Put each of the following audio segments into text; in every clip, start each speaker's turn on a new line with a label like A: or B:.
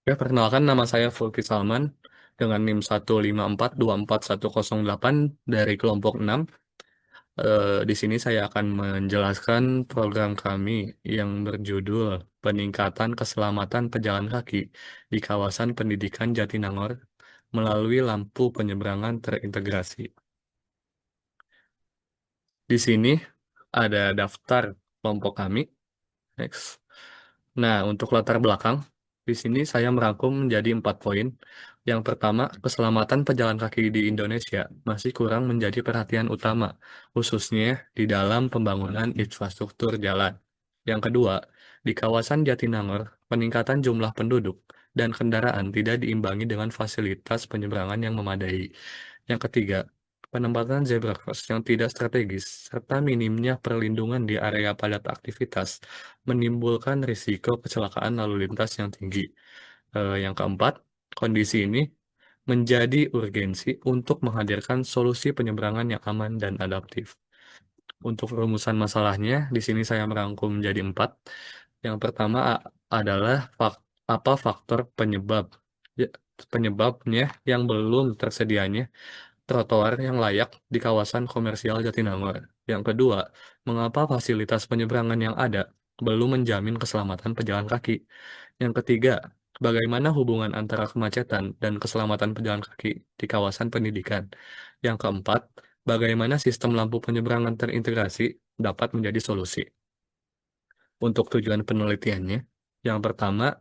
A: Ya, perkenalkan nama saya Fulki Salman dengan NIM 154241108 dari kelompok 6. Di sini saya akan menjelaskan program kami yang berjudul Peningkatan Keselamatan Pejalan Kaki di Kawasan Pendidikan Jatinangor melalui lampu penyeberangan terintegrasi. Di sini ada daftar kelompok kami. Next. Nah, untuk latar belakang, di sini saya merangkum menjadi 4 poin. Yang pertama, keselamatan pejalan kaki di Indonesia masih kurang menjadi perhatian utama, khususnya di dalam pembangunan infrastruktur jalan. Yang kedua, di kawasan Jatinangor, peningkatan jumlah penduduk dan kendaraan tidak diimbangi dengan fasilitas penyeberangan yang memadai. Yang ketiga, penempatan zebra cross yang tidak strategis serta minimnya perlindungan di area padat aktivitas menimbulkan risiko kecelakaan lalu lintas yang tinggi. Yang keempat, kondisi ini menjadi urgensi untuk menghadirkan solusi penyeberangan yang aman dan adaptif. Untuk rumusan masalahnya, di sini saya merangkum menjadi 4. Yang pertama adalah apa faktor penyebab ya, penyebabnya yang belum tersedianya trotoar yang layak di kawasan komersial Jatinangor. Yang kedua, mengapa fasilitas penyeberangan yang ada belum menjamin keselamatan pejalan kaki. Yang ketiga, bagaimana hubungan antara kemacetan dan keselamatan pejalan kaki di kawasan pendidikan. Yang keempat, bagaimana sistem lampu penyeberangan terintegrasi dapat menjadi solusi. Untuk tujuan penelitiannya, yang pertama,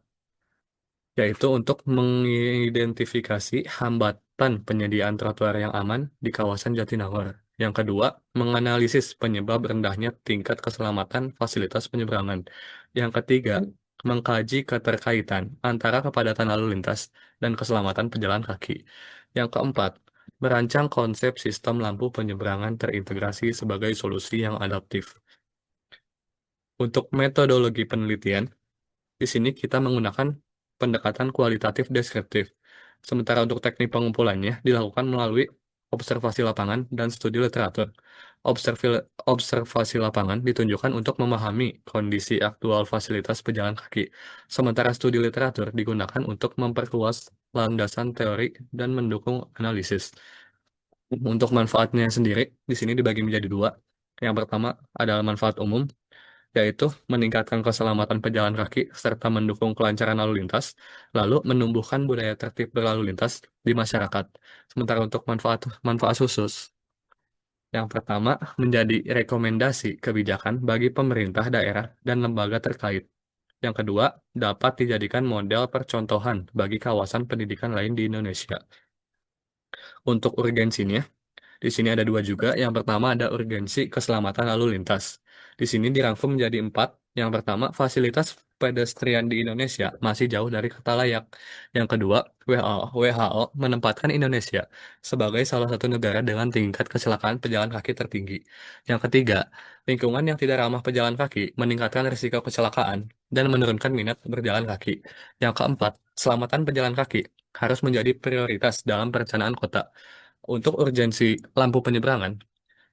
A: yaitu untuk mengidentifikasi hambatan penyediaan trotoar yang aman di kawasan Jatinangor. Yang kedua, menganalisis penyebab rendahnya tingkat keselamatan fasilitas penyeberangan. Yang ketiga, mengkaji keterkaitan antara kepadatan lalu lintas dan keselamatan pejalan kaki. Yang keempat, merancang konsep sistem lampu penyeberangan terintegrasi sebagai solusi yang adaptif. Untuk metodologi penelitian, di sini kita menggunakan pendekatan kualitatif deskriptif. Sementara untuk teknik pengumpulannya dilakukan melalui observasi lapangan dan studi literatur. Observasi lapangan ditunjukkan untuk memahami kondisi aktual fasilitas pejalan kaki, sementara studi literatur digunakan untuk memperluas landasan teori dan mendukung analisis. Untuk manfaatnya sendiri, di sini dibagi menjadi dua. Yang pertama adalah manfaat umum, yaitu meningkatkan keselamatan pejalan kaki serta mendukung kelancaran lalu lintas, lalu menumbuhkan budaya tertib berlalu lintas di masyarakat. Sementara untuk manfaat khusus, yang pertama menjadi rekomendasi kebijakan bagi pemerintah daerah dan lembaga terkait. Yang kedua, dapat dijadikan model percontohan bagi kawasan pendidikan lain di Indonesia. Untuk urgensinya, di sini ada dua juga. Yang pertama ada urgensi keselamatan lalu lintas. Di sini dirangkum menjadi 4. Yang pertama, fasilitas pedestrian di Indonesia masih jauh dari kata layak. Yang kedua, WHO menempatkan Indonesia sebagai salah satu negara dengan tingkat kecelakaan pejalan kaki tertinggi. Yang ketiga, lingkungan yang tidak ramah pejalan kaki meningkatkan risiko kecelakaan dan menurunkan minat berjalan kaki. Yang keempat, keselamatan pejalan kaki harus menjadi prioritas dalam perencanaan kota. Untuk urgensi lampu penyeberangan,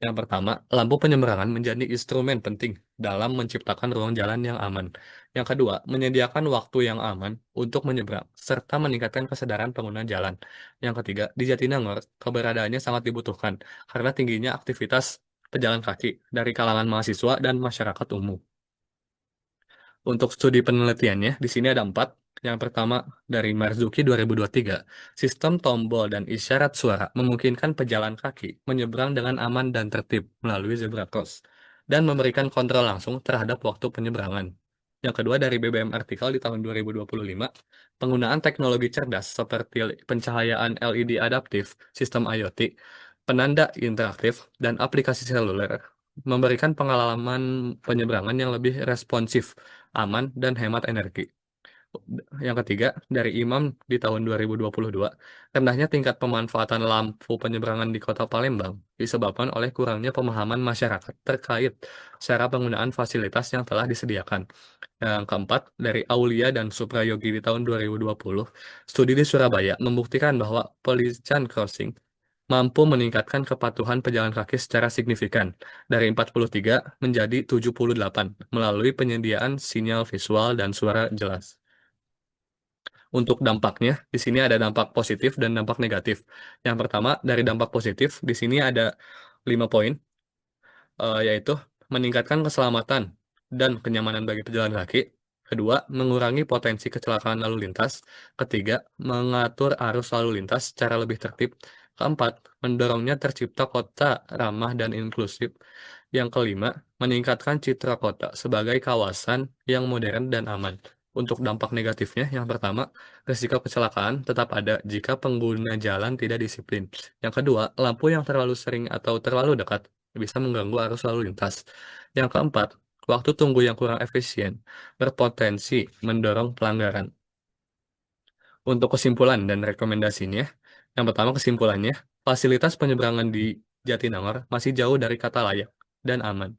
A: yang pertama, lampu penyeberangan menjadi instrumen penting dalam menciptakan ruang jalan yang aman. Yang kedua, menyediakan waktu yang aman untuk menyeberang, serta meningkatkan kesadaran pengguna jalan. Yang ketiga, di Jatinangor, keberadaannya sangat dibutuhkan karena tingginya aktivitas pejalan kaki dari kalangan mahasiswa dan masyarakat umum. Untuk studi penelitiannya, di sini ada 4. Yang pertama, dari Marzuki 2023, sistem tombol dan isyarat suara memungkinkan pejalan kaki menyeberang dengan aman dan tertib melalui zebra cross dan memberikan kontrol langsung terhadap waktu penyeberangan. Yang kedua, dari BBM artikel di tahun 2025, penggunaan teknologi cerdas seperti pencahayaan LED adaptif, sistem IoT, penanda interaktif, dan aplikasi seluler memberikan pengalaman penyeberangan yang lebih responsif, aman, dan hemat energi. Yang ketiga, dari Imam di tahun 2022, rendahnya tingkat pemanfaatan lampu penyeberangan di Kota Palembang disebabkan oleh kurangnya pemahaman masyarakat terkait cara penggunaan fasilitas yang telah disediakan. Yang keempat, dari Aulia dan Suprayogi di tahun 2020, studi di Surabaya membuktikan bahwa Pelician Crossing mampu meningkatkan kepatuhan pejalan kaki secara signifikan dari 43 menjadi 78 melalui penyediaan sinyal visual dan suara jelas. Untuk dampaknya, di sini ada dampak positif dan dampak negatif. Yang pertama, dari dampak positif, di sini ada 5 poin, yaitu meningkatkan keselamatan dan kenyamanan bagi pejalan kaki. Kedua, mengurangi potensi kecelakaan lalu lintas. Ketiga, mengatur arus lalu lintas secara lebih tertib. Keempat, mendorongnya tercipta kota ramah dan inklusif. Yang kelima, meningkatkan citra kota sebagai kawasan yang modern dan aman. Untuk dampak negatifnya, yang pertama, risiko kecelakaan tetap ada jika pengguna jalan tidak disiplin. Yang kedua, lampu yang terlalu sering atau terlalu dekat bisa mengganggu arus lalu lintas. Yang keempat, waktu tunggu yang kurang efisien berpotensi mendorong pelanggaran. Untuk kesimpulan dan rekomendasinya, yang pertama kesimpulannya, fasilitas penyeberangan di Jatinangor masih jauh dari kata layak dan aman.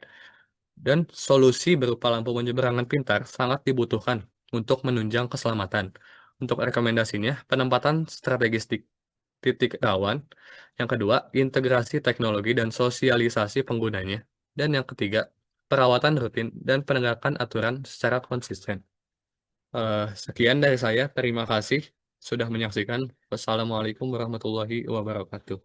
A: Dan solusi berupa lampu penyeberangan pintar sangat dibutuhkan untuk menunjang keselamatan. Untuk rekomendasinya, penempatan strategis di titik rawan. Yang kedua, integrasi teknologi dan sosialisasi penggunanya. Dan yang ketiga, perawatan rutin dan penegakan aturan secara konsisten. Sekian dari saya. Terima kasih sudah menyaksikan. Wassalamualaikum warahmatullahi wabarakatuh.